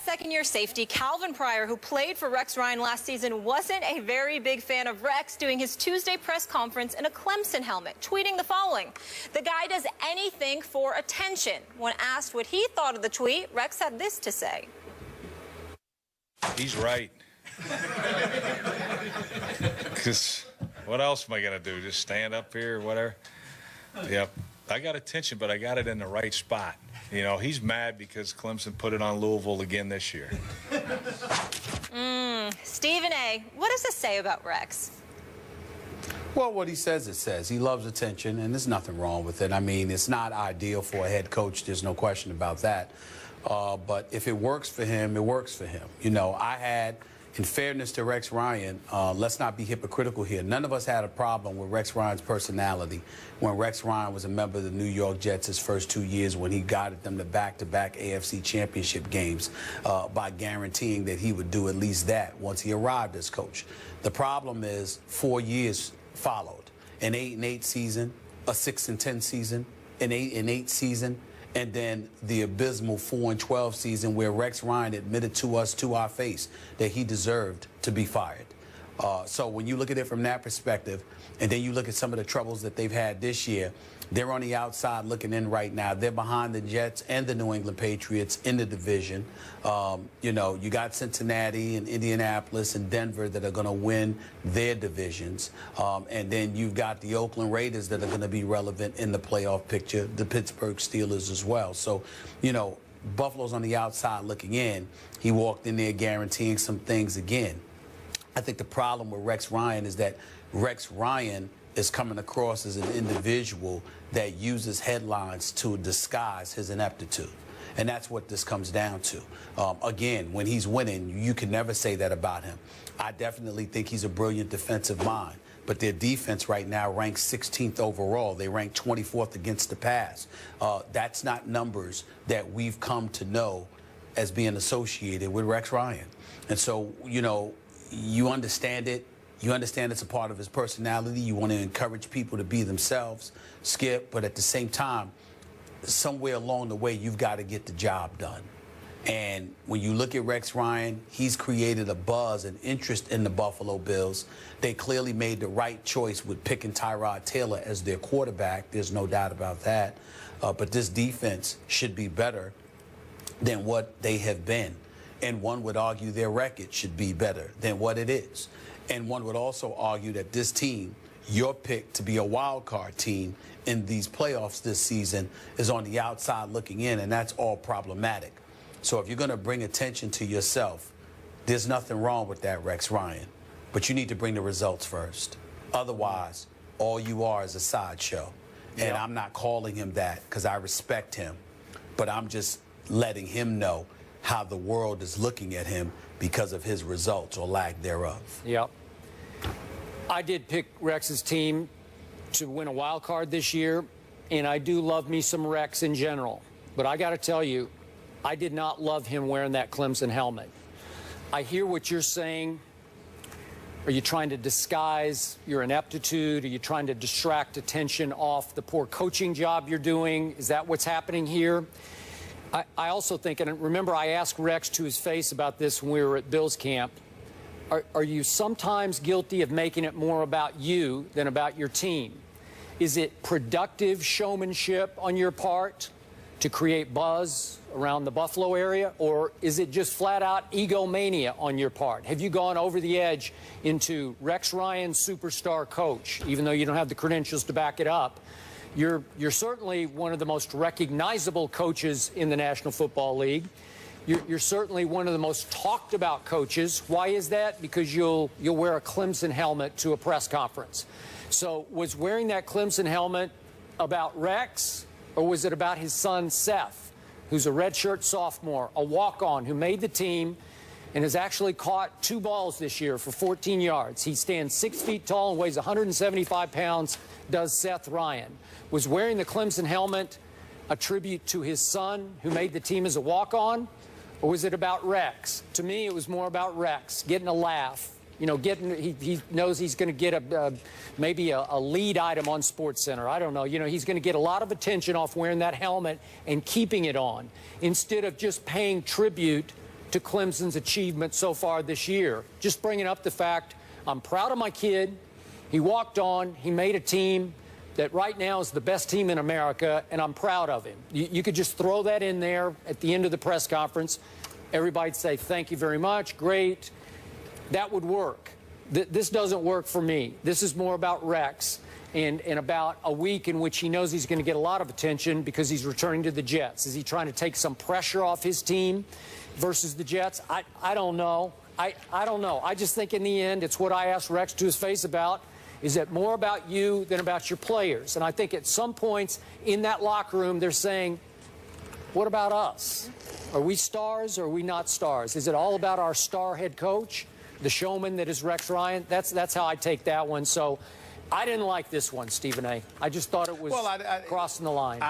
second-year safety Calvin Pryor, who played for Rex Ryan last season, wasn't a very big fan of Rex doing his Tuesday press conference in a Clemson helmet, tweeting the following: "The guy does anything for attention." When asked what he thought of the tweet, Rex had this to say. He's right. Because what else am I going to do? Just stand up here or whatever? Yep. I got attention, but I got it in the right spot. You know, he's mad because Clemson put it on Louisville again this year. Stephen A., what does this say about Rex? Well, what he says, it says. He loves attention, and there's nothing wrong with it. I mean, it's not ideal for a head coach. There's no question about that. But if it works for him, it works for him. You know, in fairness to Rex Ryan, let's not be hypocritical here. None of us had a problem with Rex Ryan's personality when Rex Ryan was a member of the New York Jets his first 2 years, when he guided them to back-to-back AFC championship games by guaranteeing that he would do at least that once he arrived as coach. The problem is 4 years followed: an 8-8 season, a 6-10 season, an 8-8 season, and then the abysmal 4-12 season where Rex Ryan admitted to us to our face that he deserved to be fired. So when you look at it from that perspective, and then you look at some of the troubles that they've had this year, they're on the outside looking in right now. They're behind the Jets and the New England Patriots in the division. You know, you got Cincinnati and Indianapolis and Denver that are going to win their divisions. And then you've got the Oakland Raiders that are going to be relevant in the playoff picture, the Pittsburgh Steelers as well. So, you know, Buffalo's on the outside looking in. He walked in there guaranteeing some things again. I think the problem with Rex Ryan is that Rex Ryan is coming across as an individual that uses headlines to disguise his ineptitude. And that's what this comes down to. Again, when he's winning, you can never say that about him. I definitely think he's a brilliant defensive mind. But their defense right now ranks 16th overall. They rank 24th against the pass. That's not numbers that we've come to know as being associated with Rex Ryan. And so, you know, you understand it. You understand it's a part of his personality. You want to encourage people to be themselves, Skip, but at the same time, somewhere along the way, you've got to get the job done. And when you look at Rex Ryan, he's created a buzz and interest in the Buffalo Bills. They clearly made the right choice with picking Tyrod Taylor as their quarterback. There's no doubt about that. But this defense should be better than what they have been. And one would argue their record should be better than what it is. And one would also argue that this team, your pick to be a wild card team in these playoffs this season, is on the outside looking in, and that's all problematic. So if you're going to bring attention to yourself, there's nothing wrong with that, Rex Ryan. But you need to bring the results first. Otherwise, all you are is a sideshow. And I'm not calling him that because I respect him. But I'm just letting him know how the world is looking at him because of his results or lack thereof. Yep. I did pick Rex's team to win a wild card this year, and I do love me some Rex in general. But I got to tell you, I did not love him wearing that Clemson helmet. I hear what you're saying. Are you trying to disguise your ineptitude? Are you trying to distract attention off the poor coaching job you're doing? Is that what's happening here? I also think, and remember I asked Rex to his face about this when we were at Bills camp, are you sometimes guilty of making it more about you than about your team? Is it productive showmanship on your part to create buzz around the Buffalo area, or is it just flat-out egomania on your part? Have you gone over the edge into Rex Ryan, superstar coach, even though you don't have the credentials to back it up? You're certainly one of the most recognizable coaches in the National Football League. You're certainly one of the most talked about coaches. Why is that? Because you'll wear a Clemson helmet to a press conference. So was wearing that Clemson helmet about Rex, or was it about his son Seth, who's a redshirt sophomore, a walk-on who made the team and has actually caught 2 balls this year for 14 yards. He stands 6 feet tall and weighs 175 pounds, does Seth Ryan. Was wearing the Clemson helmet a tribute to his son who made the team as a walk-on, or was it about Rex? To me, it was more about Rex, getting a laugh. You know, he knows he's going to get maybe a lead item on SportsCenter. I don't know. You know, he's going to get a lot of attention off wearing that helmet and keeping it on, instead of just paying tribute to Clemson's achievement so far this year. Just bringing up the fact I'm proud of my kid. He walked on. He made a team that right now is the best team in America, and I'm proud of him. You could just throw that in there at the end of the press conference. Everybody'd say, thank you very much, great. That would work. This doesn't work for me. This is more about Rex and about a week in which he knows he's going to get a lot of attention because he's returning to the Jets. Is he trying to take some pressure off his team versus the Jets? I don't know. I don't know. I just think in the end, it's what I asked Rex to his face about. Is it more about you than about your players? And I think at some points in that locker room, they're saying, what about us? Are we stars or are we not stars? Is it all about our star head coach, the showman that is Rex Ryan? That's how I take that one. So I didn't like this one, Stephen A. I just thought it was crossing the line.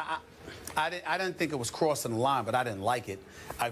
I didn't think it was crossing the line, but I didn't like it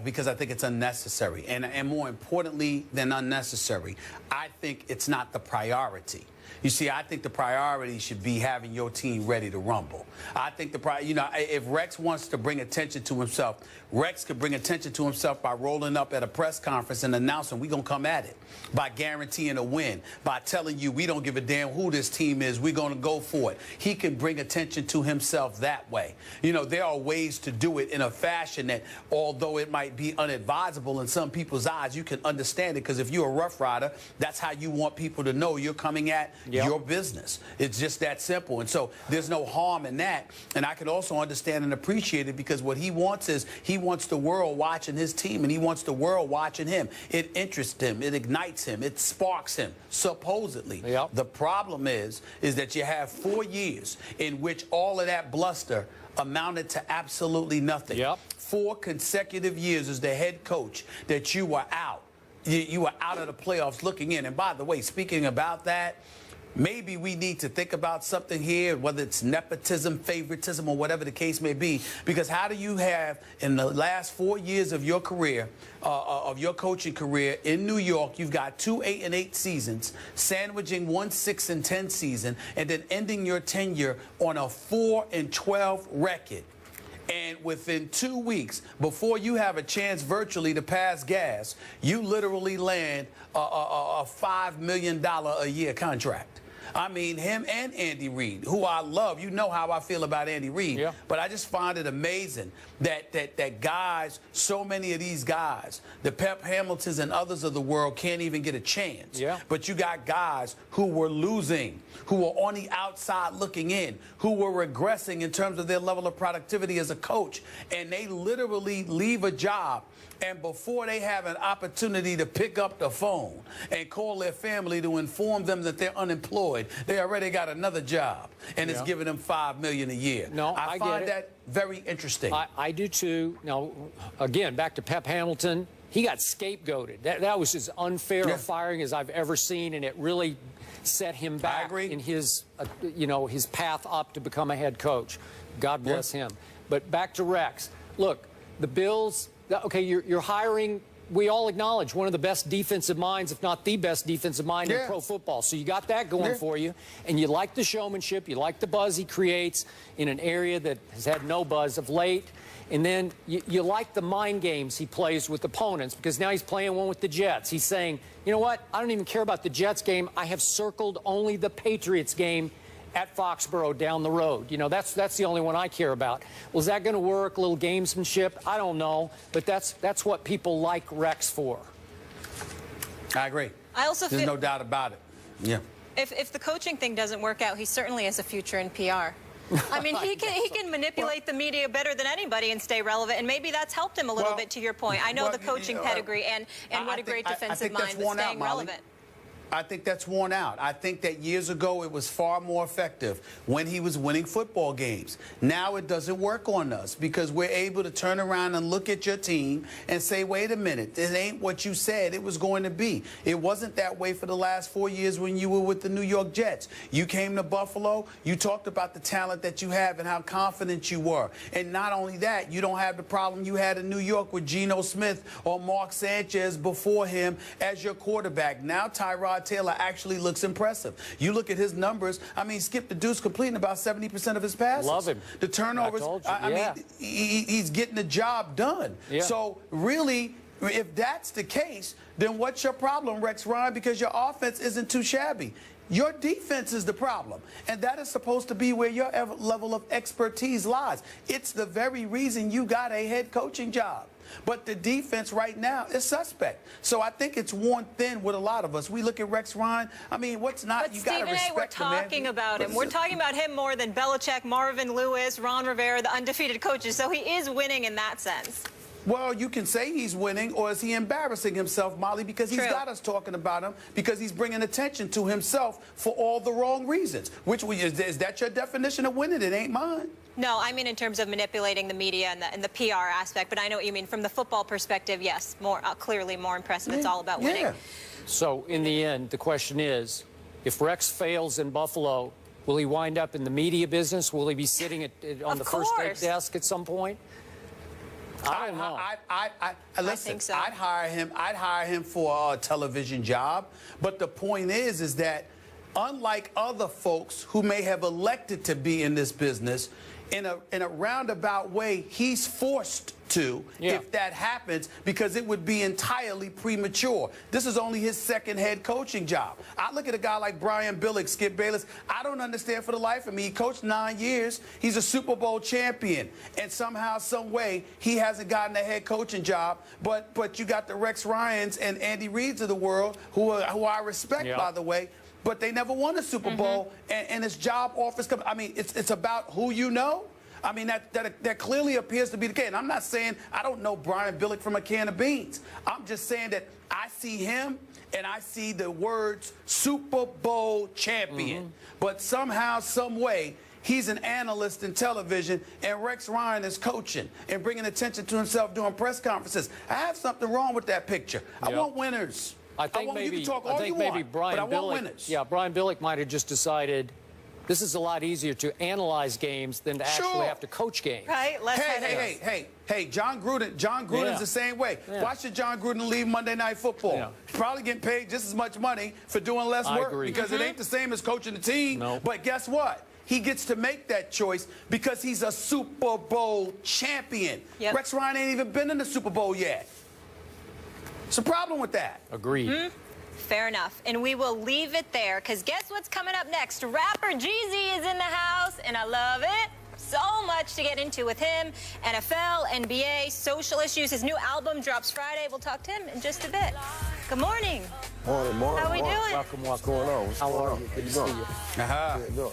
because I think it's unnecessary. And more importantly than unnecessary, I think it's not the priority. You see, I think the priority should be having your team ready to rumble. I think if Rex wants to bring attention to himself, Rex could bring attention to himself by rolling up at a press conference and announcing we're going to come at it, by guaranteeing a win, by telling you we don't give a damn who this team is, we're going to go for it. He can bring attention to himself that way. You know, there are ways to do it in a fashion that, although it might be unadvisable in some people's eyes, you can understand it because if you're a Rough Rider, that's how you want people to know you're coming at your business. It's just that simple. And so there's no harm in that. And I can also understand and appreciate it because what he wants is he wants the world watching his team and he wants the world watching him. It interests him. It ignites him. It sparks him, supposedly. Yep. The problem is that you have 4 years in which all of that bluster amounted to absolutely nothing. Yep. 4 consecutive years as the head coach that you were out. You were out of the playoffs looking in. And by the way, speaking about that, maybe we need to think about something here, whether it's nepotism, favoritism, or whatever the case may be, because how do you have, in the last 4 years of your career, of your coaching career in New York, you've got 2 8-8 seasons, sandwiching 1 6-10 season, and then ending your tenure on a 4-12 record. And within 2 weeks, before you have a chance virtually to pass gas, you literally land a $5 million a year contract. I mean, him and Andy Reid, who I love. You know how I feel about Andy Reid. Yeah. But I just find it amazing that guys, so many of these guys, the Pep Hamiltons and others of the world can't even get a chance. Yeah. But you got guys who were losing, who were on the outside looking in, who were regressing in terms of their level of productivity as a coach. And they literally leave a job. And before they have an opportunity to pick up the phone and call their family to inform them that they're unemployed, they already got another job, and it's giving them $5 million a year. No, I find that very interesting. I do too. Now, again, back to Pep Hamilton, he got scapegoated. That was as unfair a firing as I've ever seen, and it really set him back in his, his path up to become a head coach. God bless him. But back to Rex. Look, the Bills. Okay, you're hiring, we all acknowledge, one of the best defensive minds, if not the best defensive mind in pro football. So you got that going for you, and you like the showmanship, you like the buzz he creates in an area that has had no buzz of late. And then you like the mind games he plays with opponents because now he's playing one with the Jets. He's saying, you know what, I don't even care about the Jets game. I have circled only the Patriots game at Foxborough down the road. You know, that's the only one I care about. Well, is that going to work? A little gamesmanship? I don't know. But that's what people like Rex for. I agree. I also There's no doubt about it. Yeah. If the coaching thing doesn't work out, he certainly has a future in PR. I mean, he can manipulate the media better than anybody and stay relevant, and maybe that's helped him a little bit, to your point. I know the coaching pedigree and what a great defensive mind, but staying relevant. I think that's worn out. I think that years ago it was far more effective when he was winning football games. Now it doesn't work on us because we're able to turn around and look at your team and say, wait a minute, it ain't what you said it was going to be. It wasn't that way for the last 4 years when you were with the New York Jets. You came to Buffalo, you talked about the talent that you have and how confident you were. And not only that, you don't have the problem you had in New York with Geno Smith or Mark Sanchez before him as your quarterback. Now Tyrod Taylor actually looks impressive. You look at his numbers. I mean, Skip the Deuce completing about 70% of his passes. Love him. The turnovers. I mean, he's getting the job done. Yeah. So really, If that's the case, then what's your problem, Rex Ryan? Because your offense isn't too shabby. Your defense is the problem, and that is supposed to be where your level of expertise lies. It's the very reason you got a head coaching job. But the defense right now is suspect. So I think it's worn thin with a lot of us. We look at Rex Ryan. I mean, what's not? But You got to respect we're talking about him. We're talking about him more than Belichick, Marvin Lewis, Ron Rivera, the undefeated coaches. So he is winning in that sense. Well, you can say he's winning, or is he embarrassing himself, Molly, because he's got us talking about him, because he's bringing attention to himself for all the wrong reasons. Is that your definition of winning? It ain't mine. No, I mean in terms of manipulating the media and the PR aspect, but I know what you mean. From the football perspective, yes, clearly more impressive. It's all about winning. Yeah. So in the end, the question is, if Rex fails in Buffalo, will he wind up in the media business? Will he be sitting on the first desk at some point? I don't know. Listen, I think so. I'd hire him for a television job. But the point is that unlike other folks who may have elected to be in this business, in a roundabout way, he's forced to, if that happens, because it would be entirely premature. This is only his second head coaching job. I look at a guy like Brian Billick, Skip Bayless. I don't understand for the life of me. He coached 9 years. He's a Super Bowl champion. And somehow, some way, he hasn't gotten a head coaching job. But you got the Rex Ryans and Andy Reids of the world, who I respect, by the way. But they never won a Super Bowl, and his job offers come. I mean, it's about who you know. I mean, that clearly appears to be the case. And I'm not saying I don't know Brian Billick from a can of beans. I'm just saying that I see him and I see the words Super Bowl champion. But somehow, some way, he's an analyst in television, and Rex Ryan is coaching and bringing attention to himself doing press conferences. I have something wrong with that picture. I want winners. I think maybe Brian Billick might have just decided this is a lot easier to analyze games than to actually have to coach games. Right? Hey, John Gruden's the same way. Why should John Gruden leave Monday Night Football? He's probably getting paid just as much money for doing less work because it ain't the same as coaching the team. But guess what? He gets to make that choice because he's a Super Bowl champion. Rex Ryan ain't even been in the Super Bowl yet. What's the problem with that? Agreed. Fair enough. And we will leave it there, because guess what's coming up next? Rapper Jeezy is in the house, and I love it. So much to get into with him. NFL, NBA, social issues. His new album drops Friday. We'll talk to him in just a bit. Good morning. Morning. How are we doing? Welcome. What's going on? How are you? Good to see you. How you doing?